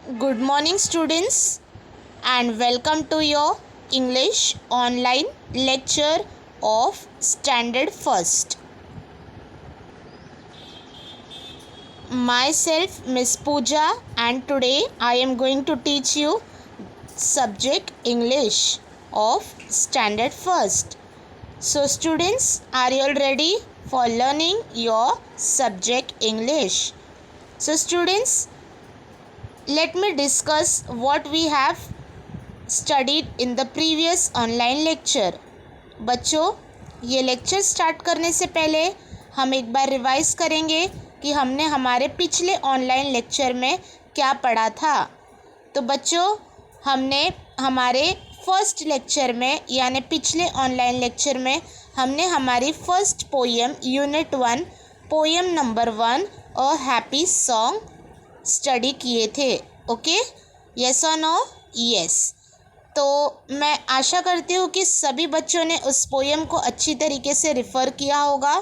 Good morning, students, and welcome to your English online lecture of Standard First. Myself, Miss Pooja, and today I am going to teach you subject English of Standard First. So, students, are you all ready for learning your subject English? So, students, let me discuss what we have studied in the previous online lecture. बच्चों, ये lecture start करने से पहले हम एक बार revise करेंगे कि हमने हमारे पिछले ऑनलाइन लेक्चर में क्या पढ़ा था. तो बच्चों, हमने हमारे फर्स्ट लेक्चर में यानी पिछले ऑनलाइन लेक्चर में हमने हमारी first poem unit 1 poem number 1 अ हैप्पी सॉन्ग स्टडी किए थे. ओके, यस और नो? यस. तो मैं आशा करती हूँ कि सभी बच्चों ने उस पोएम को अच्छी तरीके से रिफ़र किया होगा,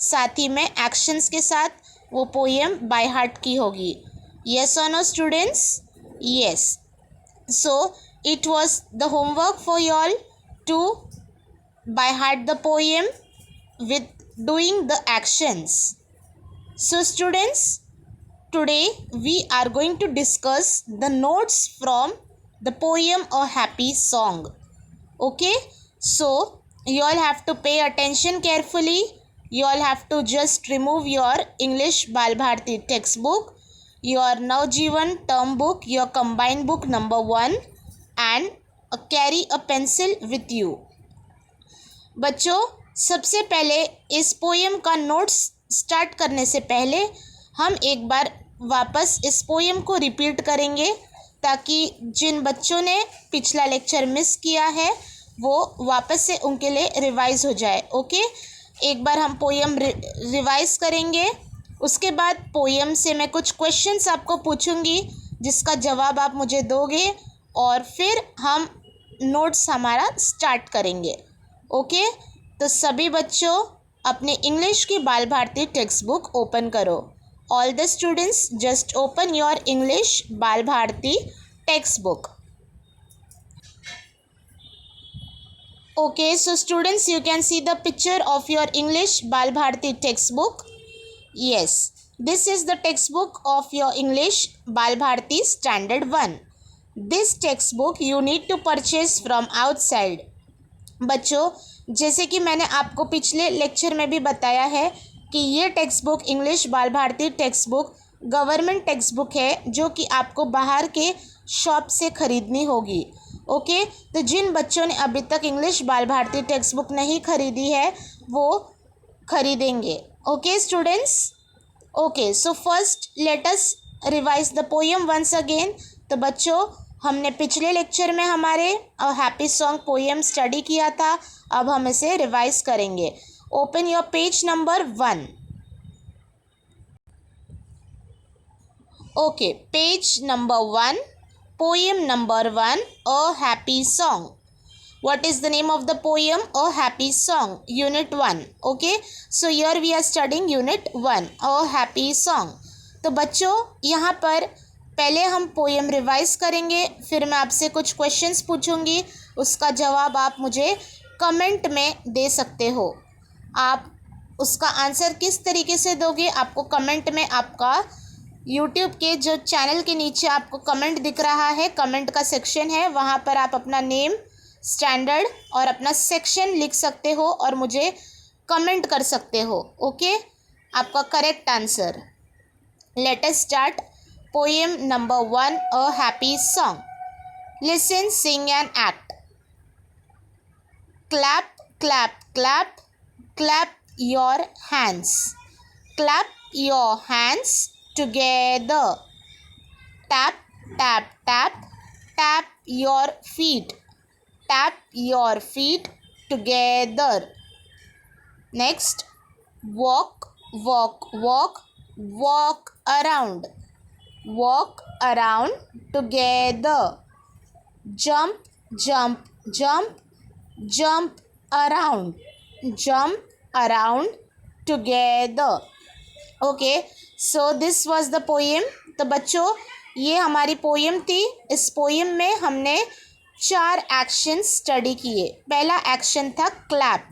साथ ही में एक्शंस के साथ वो पोएम बाय हार्ट की होगी. यस और no students? Yes. So it was the homework for you all to by heart the poem with doing the actions. So students, today we are going to discuss the notes from the poem A Happy Song. Okay, so you all have to pay attention carefully. You all have to just remove your English Bal Bharati textbook, your Navjeevan term book, your combined book number 1 and carry a pencil with you. बच्चों, सबसे पहले इस poem का notes start करने से पहले हम एक बार वापस इस पोएम को रिपीट करेंगे ताकि जिन बच्चों ने पिछला लेक्चर मिस किया है वो वापस से उनके लिए रिवाइज हो जाए. ओके, एक बार हम पोएम रिवाइज करेंगे. उसके बाद पोएम से मैं कुछ क्वेश्चंस आपको पूछूंगी जिसका जवाब आप मुझे दोगे और फिर हम नोट्स हमारा स्टार्ट करेंगे. ओके, तो सभी बच्चों अपने इंग्लिश की बाल भारती टेक्स्ट बुक ओपन करो. All the students just open your English Bal Bharati textbook. Okay, so students, you can see the picture of your English Bal Bharati textbook. Yes, this is the textbook of your English Bal Bharati Standard 1. This textbook you need to purchase from outside. बच्चों, जैसे कि मैंने आपको पिछले lecture में भी बताया है कि ये text book English Bal Bharati text book government text book है जो कि आपको बाहर के शॉप से ख़रीदनी होगी. ओके, तो जिन बच्चों ने अभी तक English Bal Bharati text book नहीं ख़रीदी है वो ख़रीदेंगे. Okay students? Okay, so first let us revise the poem once again. तो बच्चों, हमने पिछले लेक्चर में हमारे हैप्पी सॉन्ग पोएम स्टडी किया था. अब हम इसे रिवाइज करेंगे. Open your page number 1. Okay, page number 1, poem number 1, A Happy Song. What is the name of the poem? A Happy Song, Unit 1. Okay, so here we are studying Unit 1, A Happy Song. तो बच्चों, यहाँ पर पहले हम poem revise करेंगे, फिर मैं आपसे कुछ क्वेश्चंस पूछूंगी, उसका जवाब आप मुझे कमेंट में दे सकते हो. आप उसका आंसर किस तरीके से दोगे आपको कमेंट में आपका यूट्यूब के जो चैनल के नीचे आपको कमेंट दिख रहा है, कमेंट का सेक्शन है, वहाँ पर आप अपना नेम, स्टैंडर्ड और अपना सेक्शन लिख सकते हो और मुझे कमेंट कर सकते हो. ओके, आपका correct answer. Late us start poem number 1 a happy song. Listen, sing and act. Clap clap clap. Clap your hands. Clap your hands together. Tap, tap, tap. Tap your feet. Tap your feet together. Next, walk, walk, walk. Walk around. Walk around together. Jump, jump, jump. Jump around. Jump around together. Okay, so this was the poem. तो बच्चों ये हमारी poem थी। इस poem में हमने 4 action study किए। पहला एक्शन था क्लैप।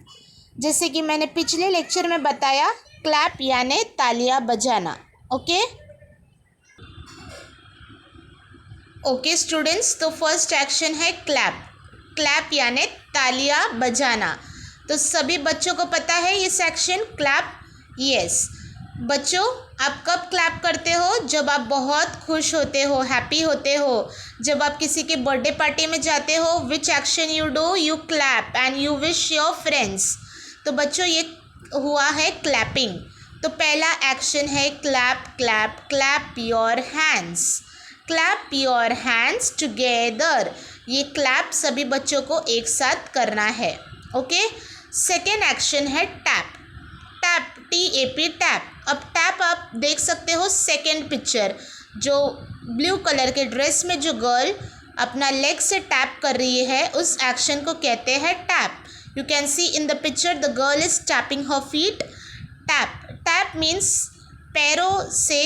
जैसे कि मैंने पिछले लेक्चर में बताया, क्लैप यानी तालियां बजाना। ओके स्टूडेंट्स, तो फर्स्ट एक्शन है क्लैप। क्लैप यानी तालियां बजाना। तो सभी बच्चों को पता है ये सेक्शन क्लैप। यस बच्चों, आप कब क्लैप करते हो? जब आप बहुत खुश होते हो, हैप्पी होते हो। जब आप किसी के बर्थडे पार्टी में जाते हो, विच action you do? You clap and you wish your friends. तो बच्चों ये हुआ है क्लैपिंग। तो पहला एक्शन है clap. Clap clap your hands. Clap your hands together. ये क्लैप सभी बच्चों को एक साथ करना है। ओके। सेकेंड एक्शन है टैप। Tap TAP tap. अब टैप आप देख सकते हो सेकेंड पिक्चर, जो ब्लू कलर के ड्रेस में जो गर्ल अपना लेग से टैप कर रही है, उस एक्शन को कहते हैं tap. You can see in the picture the girl is tapping her feet. Tap. Tap means पैरों से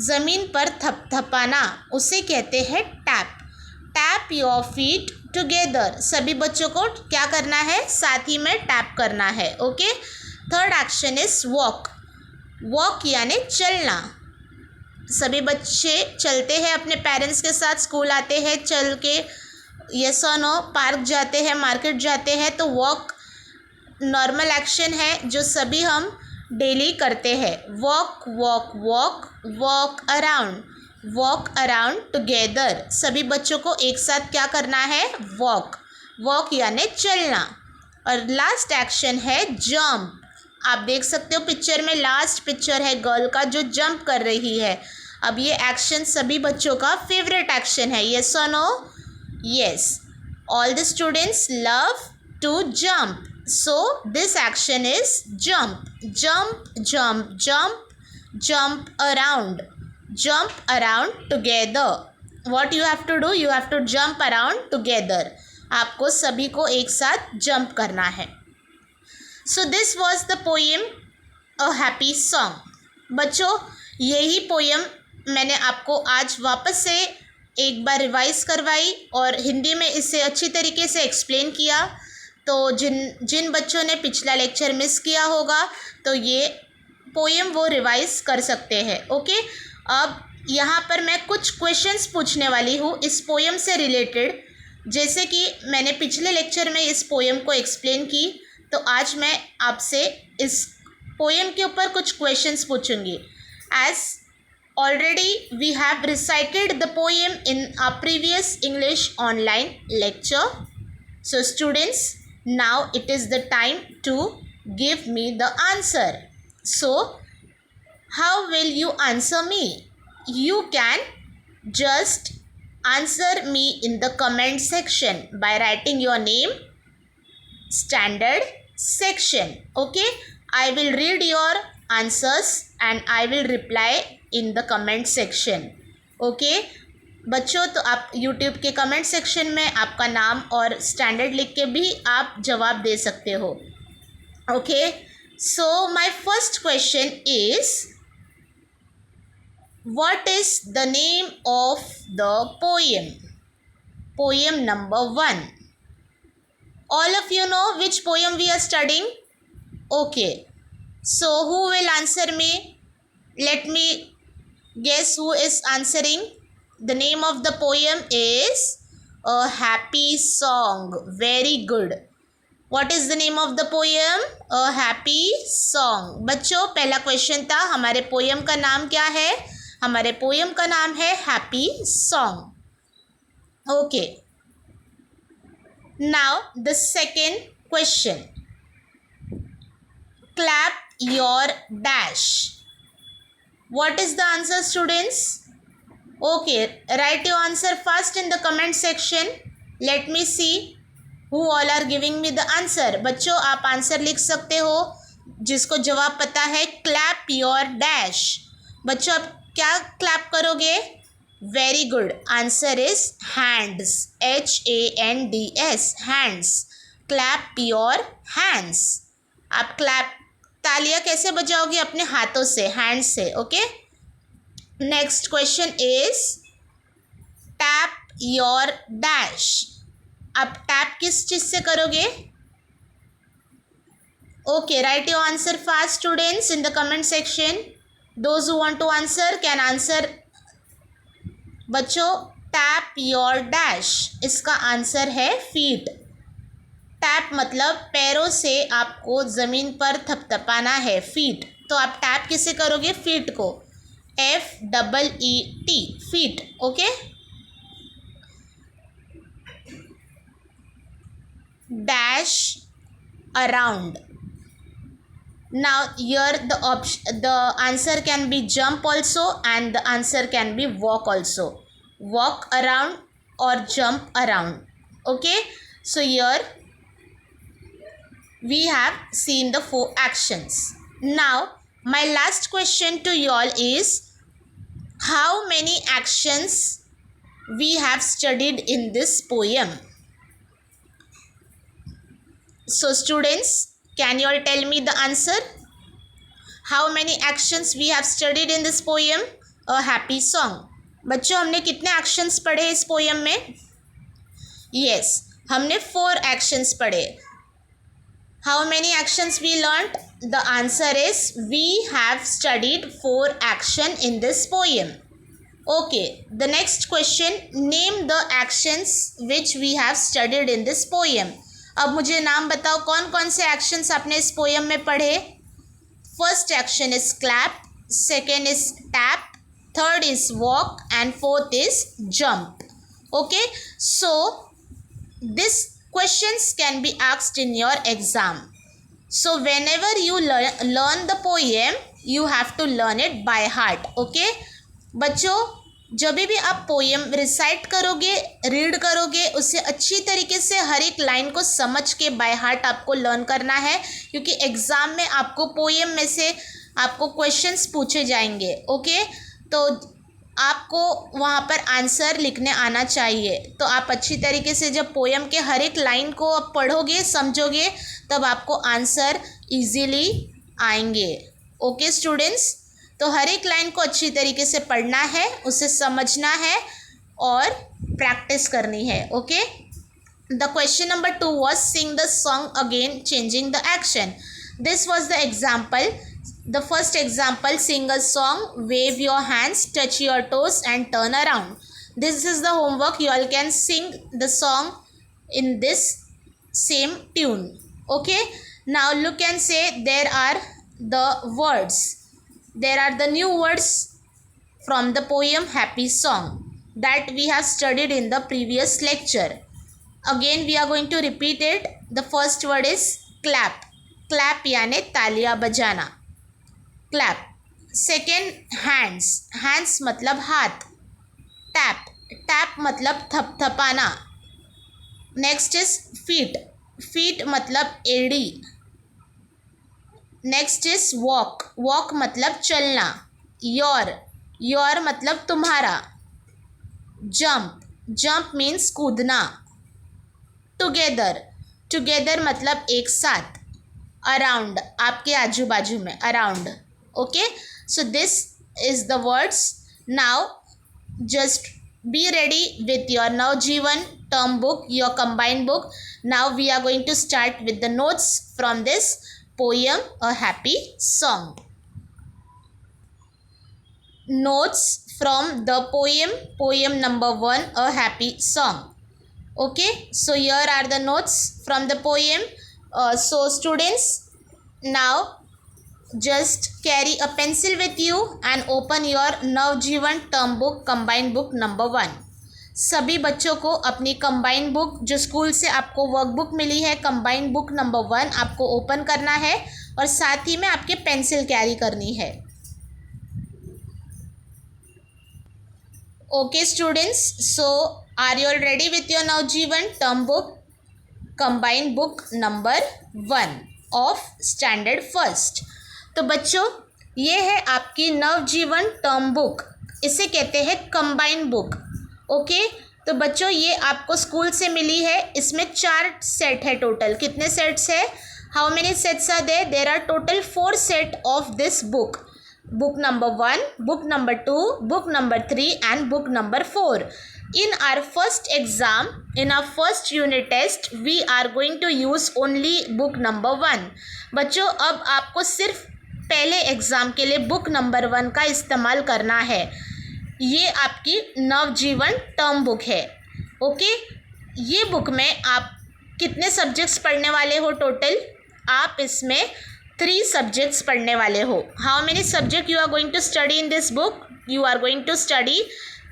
ज़मीन पर थपथपाना, उसे कहते हैं tap. Tap your feet together. सभी बच्चों को क्या करना है? साथ ही में टैप करना है। Okay. Third action is walk. Walk यानी चलना। सभी बच्चे चलते हैं, अपने पेरेंट्स के साथ स्कूल आते हैं चल के, यस और नो, पार्क जाते हैं, मार्केट जाते हैं। तो वॉक नॉर्मल एक्शन है जो सभी हम डेली करते हैं। Walk walk walk, walk around. Walk around together. सभी बच्चों को एक साथ क्या करना है? वॉक। वॉक यानी चलना। और लास्ट एक्शन है जंप। आप देख सकते हो पिक्चर में, लास्ट पिक्चर है गर्ल का जो जंप कर रही है। अब ये एक्शन सभी बच्चों का फेवरेट एक्शन है, यस और no? Yes, all the students love to jump, so this action is jump. Jump jump jump, jump around together. What you have to do? You have to jump around together. आपको सभी को एक साथ jump करना है। So this was the poem a happy song. बच्चों यही poem मैंने आपको आज वापस से एक बार रिवाइज करवाई और हिंदी में इसे अच्छी तरीके से एक्सप्लेन किया। तो जिन बच्चों ने पिछला लेक्चर मिस किया होगा, तो ये पोएम वो रिवाइज कर सकते हैं। ओके। अब यहाँ पर मैं कुछ क्वेश्चंस पूछने वाली हूँ इस पोएम से रिलेटेड। जैसे कि मैंने पिछले लेक्चर में इस पोएम को एक्सप्लेन की, तो आज मैं आपसे इस पोएम के ऊपर कुछ क्वेश्चंस पूछूंगी। As already we have recited the poem in a previous English online lecture. So students, now it is the time to give me the answer. So how will you answer me? You can just answer me in the comment section by writing your name, standard section. Okay, I will read your answers and I will reply in the comment section. Okay बच्चों, तो आप YouTube के comment section में आपका नाम और standard लिख के भी आप जवाब दे सकते हो। Okay, so my first question is, what is the name of the poem? Poem number 1. All of you know which poem we are studying? Okay, so who will answer me? Let me guess who is answering. The name of the poem is A Happy Song. Very good. What is the name of the poem? A Happy Song. बच्चों पहला question था, हमारे poem का नाम क्या है? हमारे poem का नाम है happy song. Okay, now the second question, clap your dash. What is the answer students? Okay, write your answer first in the comment section. Let me see who all are giving me the answer. बच्चों आप answer लिख सकते हो जिसको जवाब पता है, clap your dash. बच्चों आप क्या क्लैप करोगे? Very good, answer is hands, HANDS, hands. Clap your hands. आप क्लैप, तालियां कैसे बजाओगे? अपने हाथों से, हैंड से। Okay, next question is tap your dash. अब टैप किस चीज से करोगे? Okay, write your answer fast students in the comment section. Those who want to answer can answer. बच्चों, टैप योर डैश, इसका आंसर है फीट। टैप मतलब पैरों से आपको ज़मीन पर थपथपाना है, फीट। तो आप टैप किसे करोगे? फीट को, FEET, feet. Okay, dash around. Now here the answer can be jump also and the answer can be walk also. Walk around or jump around. Okay, so here we have seen the 4 actions. Now my last question to you all is, how many actions we have studied in this poem? So students, can you all tell me the answer? How many actions we have studied in this poem, A Happy Song? बच्चों, हमने कितने actions पढ़े इस poem में? Yes, हमने 4 actions पढ़े। How many actions we learnt? The answer is we have studied 4 action in this poem. Okay, the next question, name the actions which we have studied in this poem. अब मुझे नाम बताओ, कौन कौन से actions आपने इस poem में पढ़े? First action is clap, second is tap, third is walk and fourth is jump. Okay, so these questions can be asked in your exam. So whenever you learn the poem, you have to learn it by heart. Okay, बच्चों, जब भी आप poem recite करोगे, read करोगे, उसे अच्छी तरीके से हर एक लाइन को समझ के बाय हार्ट आपको लर्न करना है, क्योंकि एग्ज़ाम में आपको पोएम में से आपको क्वेश्चंस पूछे जाएंगे। ओके, तो आपको वहाँ पर आंसर लिखने आना चाहिए। तो आप अच्छी तरीके से जब पोएम के हर एक लाइन को आप पढ़ोगे, समझोगे, तब आपको आंसर ईजीली आएंगे। ओके स्टूडेंट्स, तो हर एक लाइन को अच्छी तरीके से पढ़ना है, उसे समझना है और प्रैक्टिस करनी है। Okay, the question number 2 was sing the song again changing the action. This was the example. The first example, sing a song, wave your hands, touch your toes and turn around. This is the homework. You all can sing the song in this same tune. Okay, now look and say there are the words. There are the new words from the poem Happy Song that we have studied in the previous lecture. Again we are going to repeat it. The first word is clap. Clap यानी तालियां बजाना, clap. Second, hands. Hands मतलब हाथ. Tap. Tap मतलब थपथपाना. Next is feet. Feet मतलब एड़ी. Next is walk. Walk मतलब चलना. योर मतलब तुम्हारा. जंप. जंप मीन्स कूदना. टुगेदर मतलब एक साथ. अराउंड आपके आजू बाजू में, around. Okay, so this is the words. Now just be ready with your Navjeevan term book, your combined book. Now we are going to start with the notes from this poem A Happy Song. Notes from the poem number 1 A Happy Song. Okay, so here are the notes from the poem. So students, now just carry a pencil with you and open your Navjeevan term book combined book number 1. सभी बच्चों को अपनी combined book, जो school से आपको workbook मिली है, combined book number 1 आपको open करना है और साथ ही में आपके पेंसिल कैरी करनी है. Okay students, so are you all ready with your Navjeevan term book combined book number 1 of standard first. तो बच्चों, ये है आपकी नवजीवन टर्म बुक. इसे कहते हैं कंबाइंड बुक. ओके, तो बच्चों ये आपको स्कूल से मिली है. इसमें 4 सेट है टोटल. कितने सेट्स है? How many sets are there? There are total 4 set of this book. book number 1, book number 2, book number 3 and book number 4. In our first exam, in our first unit test, we are going to use only book number 1. बच्चों अब आपको सिर्फ पहले exam के लिए book number 1 का इस्तेमाल करना है. ये आपकी नवजीवन टर्म बुक है. ओके, ये बुक में आप कितने सब्जेक्ट्स पढ़ने वाले हो टोटल? आप इसमें 3 सब्जेक्ट्स पढ़ने वाले हो. How many subject you are going to study in this book? You are going to study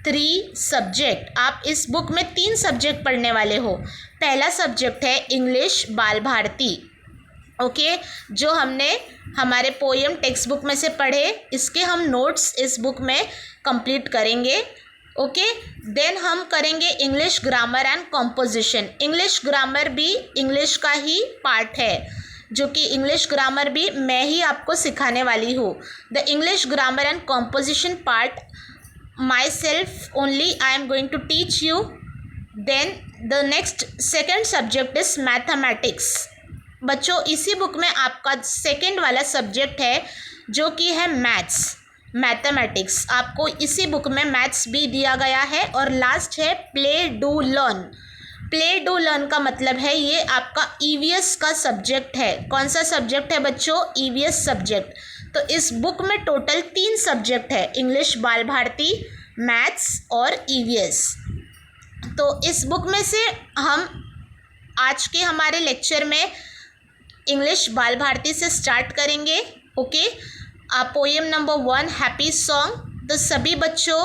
3 subject. आप इस बुक में 3 सब्जेक्ट पढ़ने वाले हो. पहला सब्जेक्ट है इंग्लिश बाल भारती. ओके, जो हमने हमारे पोएम टेक्स्ट बुक में से पढ़े, इसके हम नोट्स इस बुक में कंप्लीट करेंगे. ओके, देन हम करेंगे English grammar and composition. English grammar भी इंग्लिश का ही पार्ट है, जो कि इंग्लिश ग्रामर भी मैं ही आपको सिखाने वाली हूँ. The English grammar and composition part myself only I am going to teach you. Then the next second subject is mathematics. बच्चों इसी बुक में आपका सेकेंड वाला सब्जेक्ट है जो कि है मैथ्स, मैथमेटिक्स. आपको इसी बुक में मैथ्स भी दिया गया है. और लास्ट है play do learn. Play do learn का मतलब है ये आपका ईवीएस का सब्जेक्ट है. कौन सा सब्जेक्ट है बच्चों? EVS subject. तो इस बुक में टोटल 3 सब्जेक्ट है, इंग्लिश बाल भारती, मैथ्स और ईवीएस. तो इस बुक में से हम आज के हमारे लेक्चर में इंग्लिश बाल भारती से स्टार्ट करेंगे. Okay, poem number 1 happy song. तो सभी बच्चों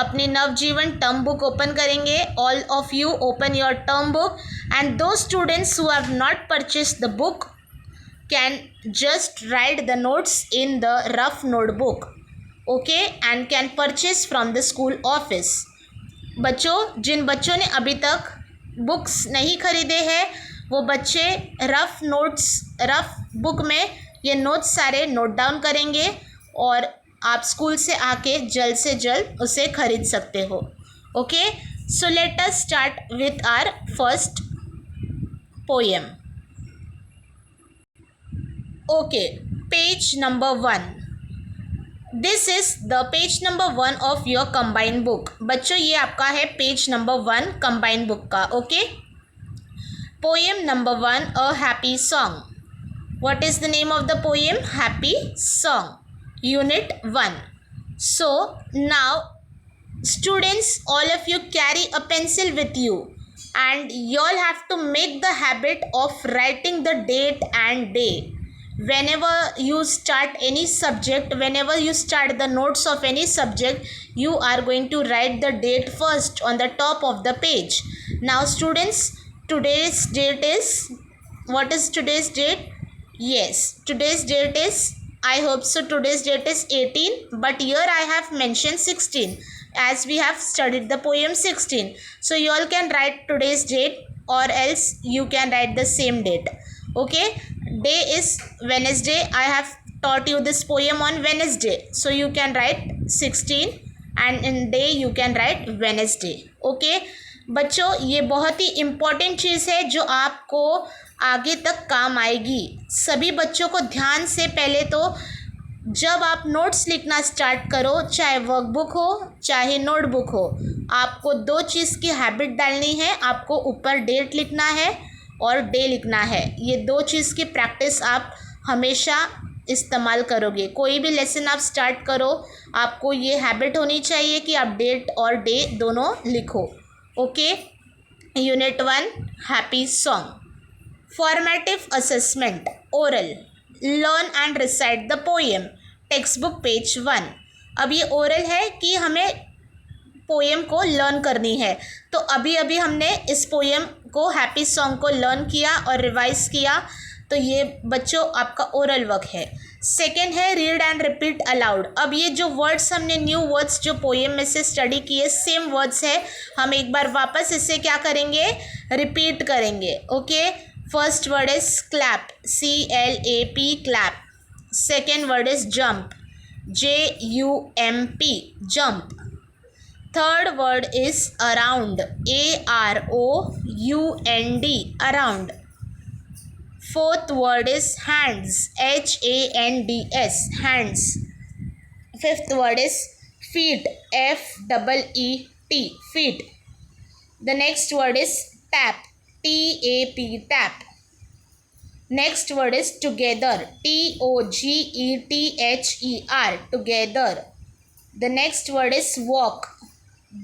अपनी नवजीवन टर्म बुक ओपन करेंगे. All of you open your term book and दो students who have not purchased the book can just write the notes in the rough notebook, okay, and can purchase from the school office. बच्चों, जिन बच्चों ने अभी तक books नहीं खरीदे हैं वो बच्चे रफ बुक में ये नोट्स सारे नोट डाउन करेंगे और आप स्कूल से आके जल्द से जल्द उसे खरीद सकते हो. Okay, so let us start with our first poem. Okay, page number 1. This is the page number 1 of your combined book. बच्चों ये आपका है पेज नंबर 1 combined book का. Okay, poem number 1, a happy song. What is the name of the poem? Happy song, unit 1. So now students, all of you carry a pencil with you and you all have to make the habit of writing the date and day. Whenever you start any subject, whenever you start the notes of any subject, you are going to write the date first on the top of the page. Now students, today's date is, what is today's date? Yes, today's date is, I hope so, today's date is 18, but here I have mentioned 16 as we have studied the poem 16. So you all can write today's date or else you can write the same date. Okay, day is Wednesday. I have taught you this poem on Wednesday, so you can write 16 and in day you can write Wednesday. Okay बच्चों, ये बहुत ही important चीज़ है जो आपको आगे तक काम आएगी. सभी बच्चों को ध्यान से, पहले तो जब आप नोट्स लिखना स्टार्ट करो, चाहे वर्कबुक हो चाहे नोटबुक हो, आपको 2 चीज़ की हैबिट डालनी है. आपको ऊपर डेट लिखना है और डे लिखना है. ये 2 चीज़ की प्रैक्टिस आप हमेशा इस्तेमाल करोगे. कोई भी लेसन आप स्टार्ट करो, आपको ये हैबिट होनी चाहिए कि आप डेट और डे दोनों लिखो. Okay, unit 1 happy song. Formative assessment, oral, learn and recite the poem. Text book page 1. अब ये ओरल है कि हमें पोएम को लर्न करनी है. तो अभी अभी हमने इस पोएम को, हैप्पी सॉन्ग को लर्न किया और रिवाइज किया. तो ये बच्चों आपका ओरल वर्क है. सेकेंड है रीड एंड रिपीट अलाउड. अब ये जो वर्ड्स हमने न्यू वर्ड्स जो पोएम में से स्टडी किए, सेम वर्ड्स है, हम एक बार वापस इसे क्या करेंगे? रिपीट करेंगे. Okay, first word is clap, CLAP, clap. Second word is jump, JUMP, jump. Third word is around, AROUND, around. Fourth word is hands, HANDS, hands. Fifth word is feet. F-E-E-T. Feet. The next word is tap. T-A-P. Tap. Next word is together. T-O-G-E-T-H-E-R. Together. The next word is walk.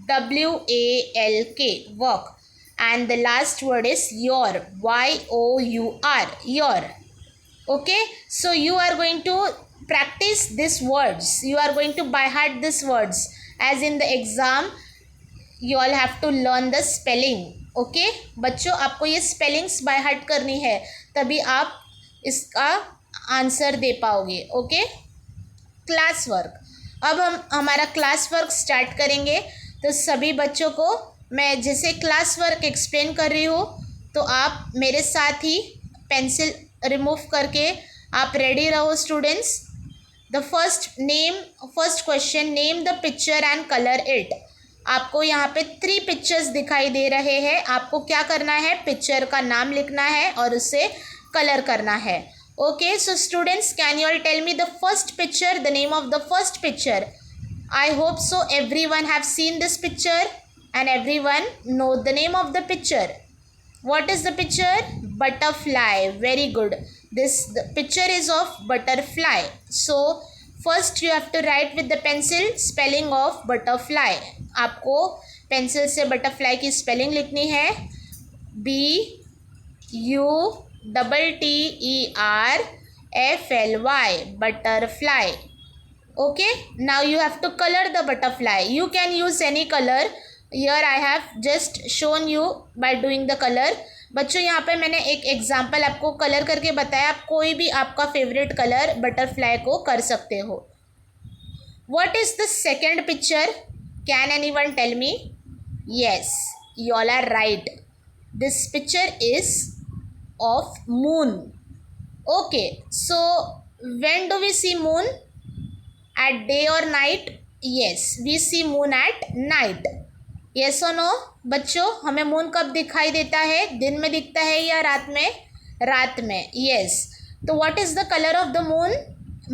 W-A-L-K. Walk. And the last word is your. Y-O-U-R. Your. Okay, so you are going to practice these words. You are going to by heart these words. As in the exam, you all have to learn the spelling. Okay, बच्चों आपको ये spellings by heart करनी है, तभी आप इसका answer दे पाओगे. Okay, class work. अब हम हमारा क्लास वर्क स्टार्ट करेंगे. तो सभी बच्चों को मैं जैसे क्लास वर्क एक्सप्लेन कर रही हूँ, तो आप मेरे साथ ही पेंसिल रिमूव करके आप रेडी रहो students. The first question, name the picture and colour it. आपको यहाँ पे 3 पिक्चर्स दिखाई दे रहे हैं. आपको क्या करना है, पिक्चर का नाम लिखना है और उसे कलर करना है. Okay, so students, can you all tell me the first picture, the name of the first picture. I hope so everyone have seen this picture and everyone know the name of the picture. What is the picture? Butterfly. Very good. The picture is of butterfly. So first you have to write with the pencil spelling of butterfly. आपको pencil से butterfly की spelling लिखनी है. B-U-T-T-E-R-F-L-Y. Butterfly. Okay, now you have to color the butterfly. You can use any color. Here I have just shown you by doing the color. बच्चों यहाँ पे मैंने एक एग्जाम्पल आपको कलर करके बताया. आप कोई भी आपका फेवरेट कलर बटरफ्लाई को कर सकते हो. What is the second picture? Can anyone tell me? Yes, you all are right. This picture is of moon. Okay, so when do we see moon? At day or night? Yes, we see moon at night. Yes or no? बच्चों, हमें moon कब दिखाई देता है, दिन में दिखता है या रात में? रात में. Yes. तो what is the color of the moon?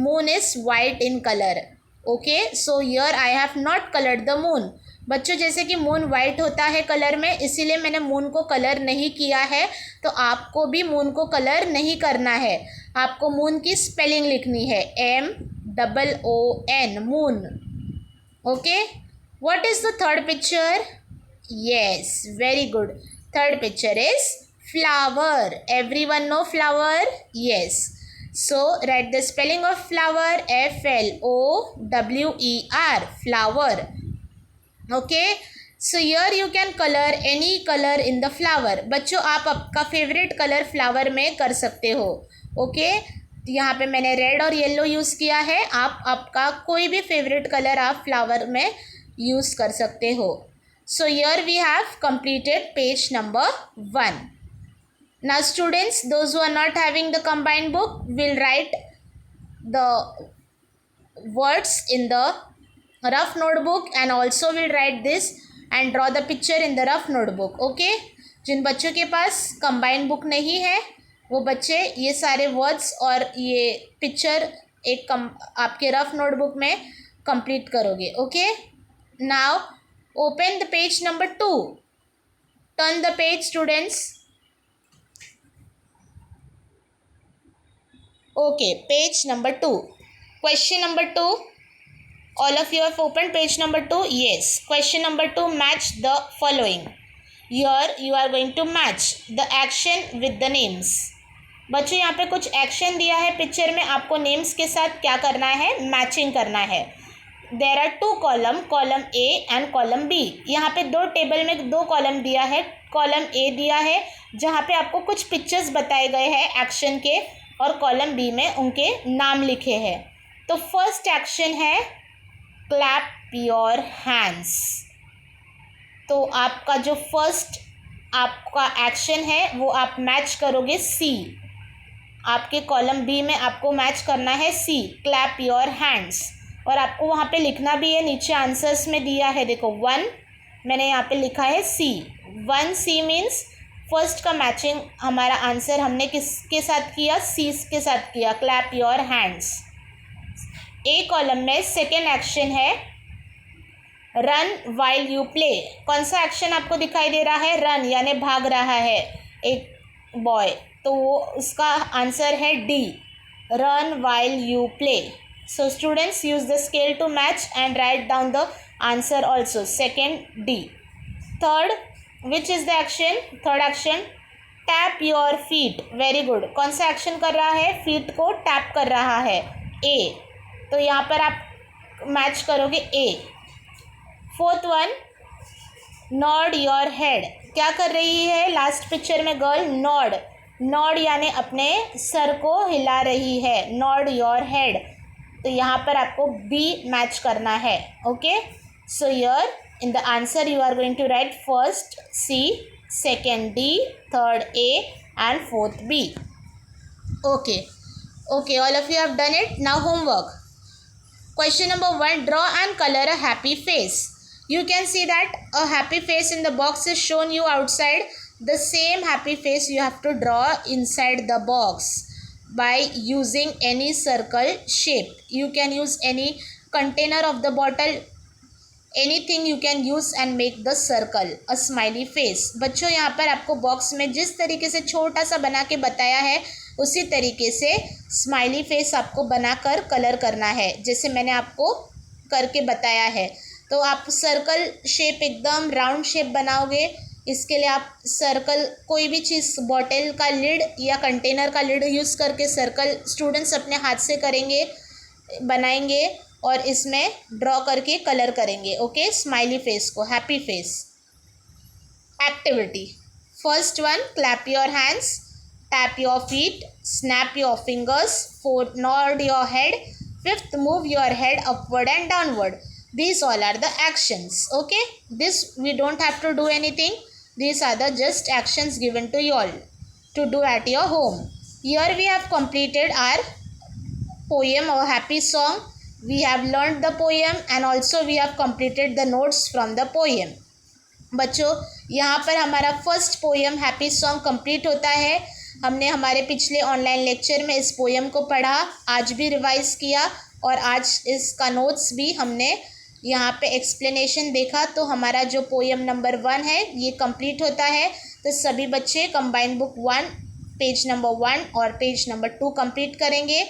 Moon is white in color. Okay, so here I have not colored the moon. बच्चों, जैसे कि मून वाइट होता है कलर में, इसीलिए मैंने मून को कलर नहीं किया है. तो आपको भी मून को कलर नहीं करना है. आपको मून की स्पेलिंग लिखनी है. M-O-O-N. Moon. Okay, what is the third picture? Yes, very good. Third picture is flower. Everyone know flower? Yes. So write the spelling of flower. F-L-O-W-E-R. Flower. Okay, so here you can color any color in the flower. बच्चों, आप आपका favourite colour flower में कर सकते हो. Okay, यहाँ पे मैंने रेड और येलो यूज़ किया है. आप आपका कोई भी फेवरेट कलर आप फ्लावर में यूज़ कर सकते हो. So here we have completed page number 1. Now students, those who are not having the combined book will write the words in the rough notebook and also will write this and draw the picture in the rough notebook. Okay, जिन बच्चों के पास combined book नहीं है, वो बच्चे ये सारे words और ये पिक्चर एक आपके रफ नोटबुक में कंप्लीट करोगे. Okay, now open the page number 2. Turn the page students. Okay, page number 2. Question number 2. All of you have opened page number 2? Yes. Question number 2, match the following. Here you are going to match the action with the names. बच्चों, यहाँ पे कुछ action दिया है picture में, आपको names के साथ क्या करना है, मैचिंग करना है. There are 2 column, column A and column B. यहाँ पे 2 टेबल में 2 कॉलम दिया है. कॉलम ए दिया है जहाँ पे आपको कुछ पिक्चर्स बताए गए हैं एक्शन के, और कॉलम बी में उनके नाम लिखे हैं. तो फर्स्ट एक्शन है क्लैप योर हैंड्स. तो आपका जो फर्स्ट आपका एक्शन है वो आप मैच करोगे सी. आपके कॉलम बी में आपको मैच करना है सी, क्लैप योर हैंड्स. और आपको वहाँ पे लिखना भी है, नीचे आंसर्स में दिया है, देखो 1 मैंने यहाँ पे लिखा है सी. 1 सी मीन्स फर्स्ट का मैचिंग हमारा आंसर हमने किसके साथ किया, सी के साथ किया, clap your hands. A column में सेकेंड एक्शन है रन वाइल यू प्ले। कौन सा एक्शन आपको दिखाई दे रहा है? रन यानी भाग रहा है एक बॉय, तो वो उसका आंसर है D, run while you play. So students use the scale to match and write down the answer also, second D. Third, which is the action? Third action tap your feet. Very good. कौन सा action कर रहा है? Feet को tap कर रहा है, ए, तो यहाँ पर आप मैच करोगे A. Fourth one, nod your head. क्या कर रही है लास्ट पिक्चर में गर्ल? नॉड, नॉड यानी अपने सर को हिला रही है, नॉड योर हेड, तो यहाँ पर आपको बी मैच करना है। Okay, so here in the answer you are going to write first C, second D, third A and fourth B. Okay, all of you have done it. Now homework. Question number 1, draw and color a happy face. You can see that a happy face in the box is shown you outside. The same happy face you have to draw inside the box by using any circle shape. You can use any container of the bottle, anything you can use and make the circle a smiley face. बच्चों यहाँ पर आपको box में जिस तरीके से छोटा सा बना के बताया है उसी तरीके से स्माइली फेस आपको बनाकर कलर करना है, जैसे मैंने आपको करके बताया है। तो आप सर्कल शेप, एकदम राउंड शेप बनाओगे। इसके लिए आप सर्कल, कोई भी चीज़, बॉटल का लिड या कंटेनर का लिड यूज़ करके सर्कल स्टूडेंट्स अपने हाथ से करेंगे, बनाएंगे और इसमें ड्रॉ करके कलर करेंगे। ओके, स्माइली फेस को, happy face. Activity first one, clap your hands, tap your feet, snap your fingers, fourth, nod your head, fifth, move your head upward and downward. These all are the actions. Okay, this we don't have to do anything. These are the just actions given to you all to do at your home. Here we have completed our poem or happy song. We have learned the poem and also we have completed the notes from the poem. बच्चों, यहाँ पर हमारा first poem happy song complete होता है। हमने हमारे पिछले online lecture में इस पोएम को पढ़ा, आज भी रिवाइज किया और आज इसका नोट्स भी हमने यहाँ पे एक्सप्लेनेशन देखा। तो हमारा जो पोएम नंबर 1 है ये कंप्लीट होता है। तो सभी बच्चे कंबाइंड बुक 1 पेज नंबर 1 और पेज नंबर 2 कंप्लीट करेंगे।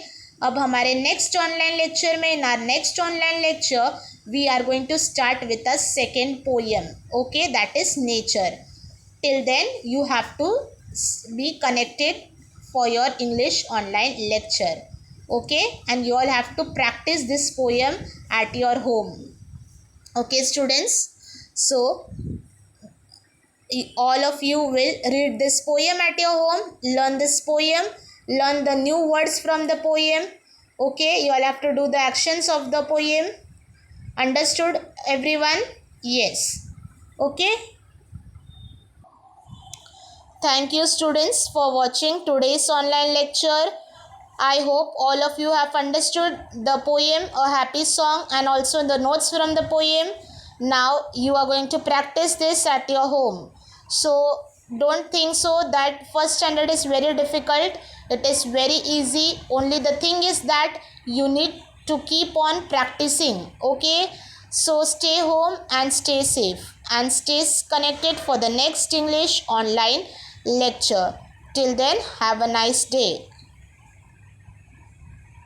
अब हमारे नेक्स्ट ऑनलाइन लेक्चर में, in our next online lecture we are going to start with a second poem, okay, that is nature. Till then you have to be connected for your English online lecture, okay, and you all have to practice this poem at your home. Okay students, so all of you will read this poem at your home, learn this poem, learn the new words from the poem. Okay, you all have to do the actions of the poem. Understood everyone? Yes. Okay, thank you students for watching today's online lecture. I hope all of you have understood the poem A Happy Song and also the notes from the poem. Now you are going to practice this at your home. So don't think so that first standard is very difficult. It is very easy. Only the thing is that you need to keep on practicing. Okay, so stay home and stay safe and stay connected for the next English online lecture. Till then, have a nice day.